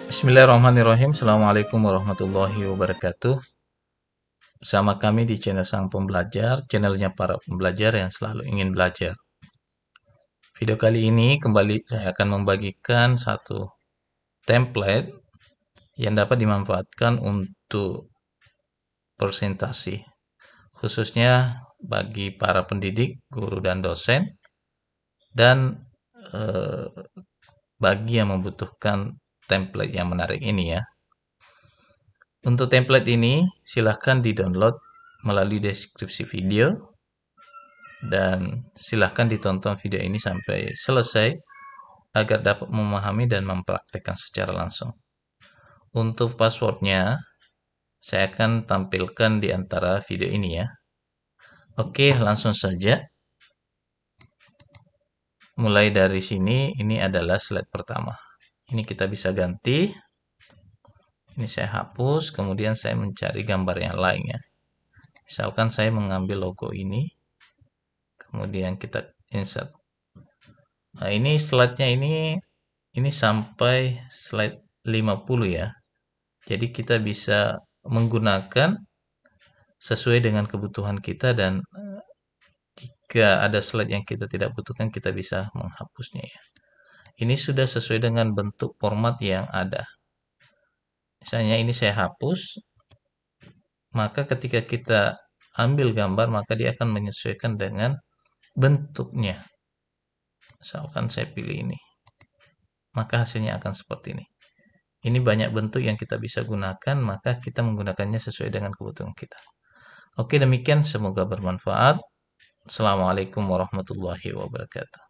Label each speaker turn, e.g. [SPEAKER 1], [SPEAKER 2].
[SPEAKER 1] Bismillahirrahmanirrahim. Assalamualaikum warahmatullahi wabarakatuh. Bersama kami di channel Sang Pembelajar, channelnya para pembelajar yang selalu ingin belajar. Video kali ini kembali saya akan membagikan satu template yang dapat dimanfaatkan untuk presentasi, khususnya bagi para pendidik, guru dan dosen, dan bagi yang membutuhkan template yang menarik ini ya. Untuk template ini silahkan di-download melalui deskripsi video dan silahkan ditonton video ini sampai selesai agar dapat memahami dan mempraktekkan secara langsung. Untuk passwordnya saya akan tampilkan di antara video ini ya. Oke, langsung saja. Mulai dari sini, ini adalah slide pertama. Ini kita bisa ganti. Ini saya hapus, kemudian saya mencari gambar yang lainnya. Misalkan saya mengambil logo ini, kemudian kita insert. Nah, ini slide-nya ini sampai slide 50 ya. Jadi kita bisa menggunakan sesuai dengan kebutuhan kita, dan jika ada slide yang kita tidak butuhkan, kita bisa menghapusnya ya. Ini sudah sesuai dengan bentuk format yang ada. Misalnya ini saya hapus, maka ketika kita ambil gambar, maka dia akan menyesuaikan dengan bentuknya. Misalkan saya pilih ini, maka hasilnya akan seperti ini. Ini banyak bentuk yang kita bisa gunakan, maka kita menggunakannya sesuai dengan kebutuhan kita. Oke, demikian, semoga bermanfaat. Assalamualaikum warahmatullahi wabarakatuh.